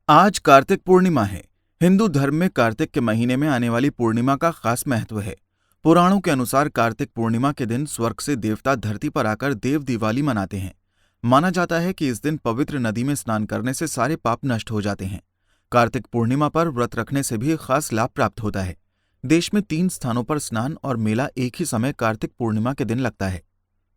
आज कार्तिक पूर्णिमा है। हिंदू धर्म में कार्तिक के महीने में आने वाली पूर्णिमा का खास महत्व है। पुराणों के अनुसार कार्तिक पूर्णिमा के दिन स्वर्ग से देवता धरती पर आकर देव दिवाली मनाते हैं। माना जाता है कि इस दिन पवित्र नदी में स्नान करने से सारे पाप नष्ट हो जाते हैं। कार्तिक पूर्णिमा पर व्रत रखने से भी खास लाभ प्राप्त होता है। देश में 3 स्थानों पर स्नान और मेला एक ही समय कार्तिक पूर्णिमा के दिन लगता है,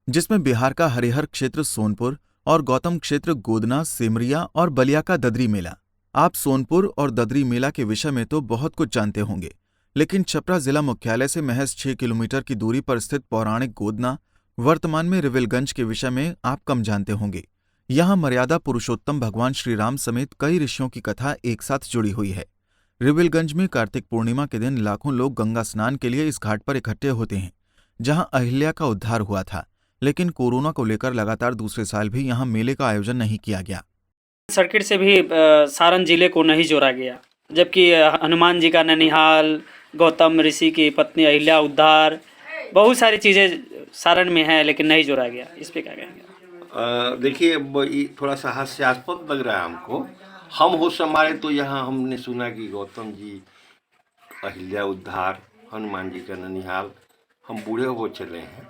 जिसमें बिहार का हरिहर क्षेत्र सोनपुर और गौतम क्षेत्र गोदना, सिमरिया और बलिया का ददरी मेला। आप सोनपुर और ददरी मेला के विषय में तो बहुत कुछ जानते होंगे, लेकिन छपरा जिला मुख्यालय से महज 6 किलोमीटर की दूरी पर स्थित पौराणिक गोदना, वर्तमान में रिविलगंज के विषय में आप कम जानते होंगे। यहाँ मर्यादा पुरुषोत्तम भगवान श्री राम समेत कई ऋषियों की कथा एक साथ जुड़ी हुई है। रिविलगंज में कार्तिक पूर्णिमा के दिन लाखों लोग गंगा स्नान के लिए इस घाट पर इकट्ठे होते हैं, जहाँ अहिल्या का उद्धार हुआ था। लेकिन कोरोना को लेकर लगातार दूसरे साल भी यहाँ मेले का आयोजन नहीं किया गया। सर्किट से भी सारण जिले को नहीं जोड़ा गया, जबकि हनुमान जी का ननिहाल, गौतम ऋषि की पत्नी अहिल्या उद्धार, बहुत सारी चीज़ें सारण में है, लेकिन नहीं जोड़ा गया। इस पे क्या कहेंगे? देखिए, ये थोड़ा सा हास्यास्पद लग रहा है हमको। हम होश हमारे तो यहाँ हमने सुना कि गौतम जी, अहिल्या उद्धार, हनुमान जी का ननिहाल, हम बूढ़े हो चले हैं।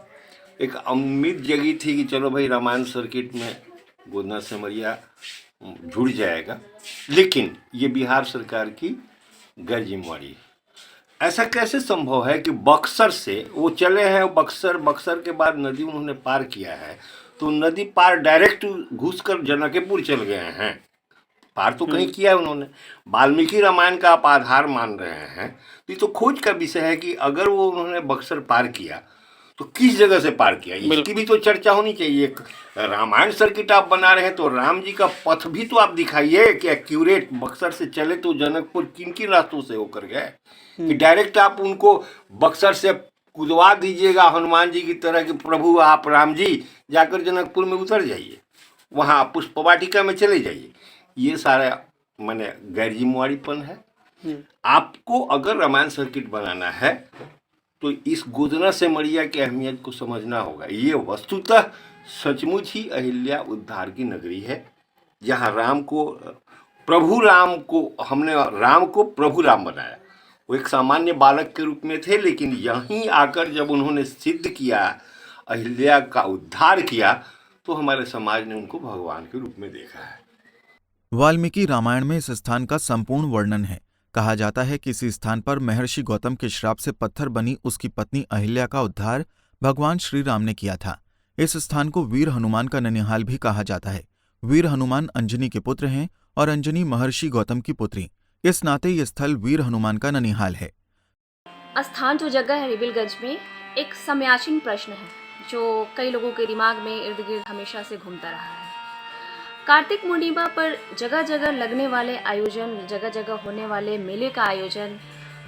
एक उम्मीद जगी थी कि चलो भाई रामायण सर्किट में गोदना सिमरिया जुड़ जाएगा, लेकिन ये बिहार सरकार की गैर जिम्मेवारी है। ऐसा कैसे संभव है कि बक्सर से वो चले हैं, बक्सर के बाद नदी उन्होंने पार किया है, तो नदी पार डायरेक्ट घुसकर जनकपुर चल गए हैं। पार तो कहीं किया है उन्होंने। वाल्मीकि रामायण का आप आधार मान रहे हैं, तो ये तो खोज का विषय है कि अगर वो उन्होंने बक्सर पार किया तो किस जगह से पार किया, इसकी भी तो चर्चा होनी चाहिए। एक रामायण सर्किट आप बना रहे हैं तो राम जी का पथ भी तो आप दिखाइए कि एक्यूरेट बक्सर से चले तो जनकपुर किन किन रास्तों से होकर गए, कि डायरेक्ट आप उनको बक्सर से कूदवा दीजिएगा हनुमान जी की तरह कि प्रभु आप राम जी जाकर जनकपुर में उतर जाइए, वहाँ पुष्प वाटिका में चले जाइए। ये सारा माने गैर जिम्मेवारीपन है। आपको अगर रामायण सर्किट बनाना है तो इस गोदना सिमरिया की अहमियत को समझना होगा। ये वस्तुतः सचमुच ही अहिल्या उद्धार की नगरी है, जहाँ हमने राम को प्रभु राम बनाया। वो एक सामान्य बालक के रूप में थे, लेकिन यहीं आकर जब उन्होंने सिद्ध किया, अहिल्या का उद्धार किया, तो हमारे समाज ने उनको भगवान के रूप में देखा है। वाल्मीकि रामायण में इस स्थान का संपूर्ण वर्णन है। कहा जाता है कि इसी स्थान पर महर्षि गौतम के श्राप से पत्थर बनी उसकी पत्नी अहिल्या का उद्धार भगवान श्री राम ने किया था। इस स्थान को वीर हनुमान का ननिहाल भी कहा जाता है। वीर हनुमान अंजनी के पुत्र हैं और अंजनी महर्षि गौतम की पुत्री। इस नाते ये स्थल वीर हनुमान का ननिहाल है। स्थान जो जगह है रिविलगंज में, एक समयाचीन प्रश्न है जो कई लोगों के दिमाग में इर्द गिर्द हमेशा से घूमता रहा है। कार्तिक पूर्णिमा पर जगह जगह लगने वाले आयोजन, जगह जगह होने वाले मेले का आयोजन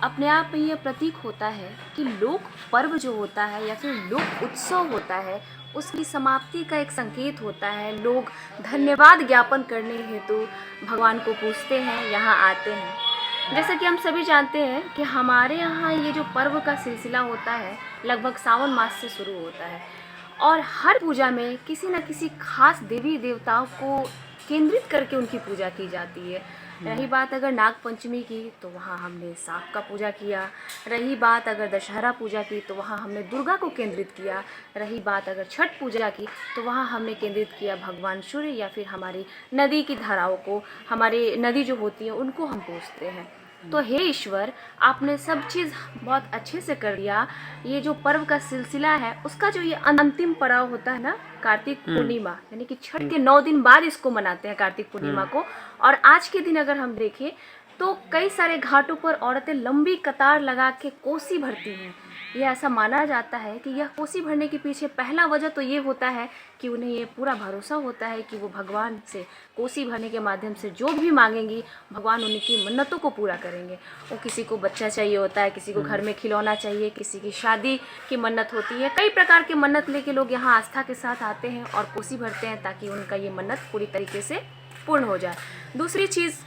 अपने आप में यह प्रतीक होता है कि लोक पर्व जो होता है या फिर लोक उत्सव होता है, उसकी समाप्ति का एक संकेत होता है। लोग धन्यवाद ज्ञापन करने हेतु भगवान को पूजते हैं, यहाँ आते हैं। जैसा कि हम सभी जानते हैं कि हमारे यहाँ ये जो पर्व का सिलसिला होता है लगभग सावन मास से शुरू होता है, और हर पूजा में किसी न किसी खास देवी देवताओं को केंद्रित करके उनकी पूजा की जाती है। रही बात अगर नाग पंचमी की तो वहाँ हमने सांप का पूजा किया, रही बात अगर दशहरा पूजा की तो वहाँ हमने दुर्गा को केंद्रित किया, रही बात अगर छठ पूजा की तो वहाँ हमने केंद्रित किया भगवान सूर्य या फिर हमारी नदी की धाराओं को, हमारी नदी जो होती है उनको हम पूजते हैं। तो हे ईश्वर, आपने सब चीज़ बहुत अच्छे से कर दिया। ये जो पर्व का सिलसिला है उसका जो ये अंतिम पड़ाव होता है ना, कार्तिक पूर्णिमा, यानी कि छठ के 9 दिन बाद इसको मनाते हैं कार्तिक पूर्णिमा को। और आज के दिन अगर हम देखें तो कई सारे घाटों पर औरतें लंबी कतार लगा के कोसी भरती हैं। ये ऐसा माना जाता है कि यह कोसी भरने के पीछे पहला वजह तो ये होता है कि उन्हें ये पूरा भरोसा होता है कि वो भगवान से कोसी भरने के माध्यम से जो भी मांगेंगी भगवान उनकी मन्नतों को पूरा करेंगे। वो किसी को बच्चा चाहिए होता है, किसी को घर में खिलौना चाहिए, किसी की शादी की मन्नत होती है। कई प्रकार की मन्नत लेके लोग यहाँ आस्था के साथ आते हैं और कोसी भरते हैं ताकि उनका ये मन्नत पूरी तरीके से पूर्ण हो जाए। दूसरी चीज़,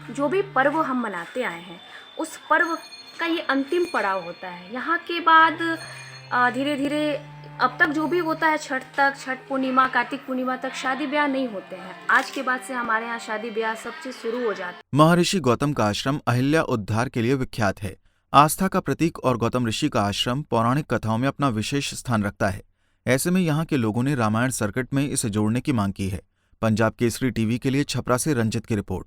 जो भी पर्व हम मनाते आए हैं उस पर्व का ये अंतिम पड़ाव होता है। यहाँ के बाद धीरे धीरे अब तक जो भी होता है छठ तक, छठ पूर्णिमा, कार्तिक पूर्णिमा तक शादी ब्याह नहीं होते हैं। आज के बाद से हमारे यहाँ शादी ब्याह सब चीज शुरू हो जाता है। महर्षि गौतम का आश्रम अहिल्या उद्धार के लिए विख्यात है। आस्था का प्रतीक और गौतम ऋषि का आश्रम पौराणिक कथाओं में अपना विशेष स्थान रखता है। ऐसे में यहाँ के लोगों ने रामायण सर्किट में इसे जोड़ने की मांग की है। पंजाब केसरी टीवी के लिए छपरा से रंजित की रिपोर्ट।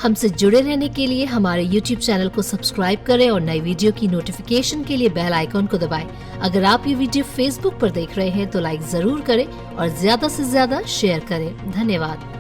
हमसे जुड़े रहने के लिए हमारे YouTube चैनल को सब्सक्राइब करें और नई वीडियो की नोटिफिकेशन के लिए बेल आइकॉन को दबाएं। अगर आप ये वीडियो Facebook पर देख रहे हैं तो लाइक जरूर करें और ज्यादा से ज्यादा शेयर करें। धन्यवाद।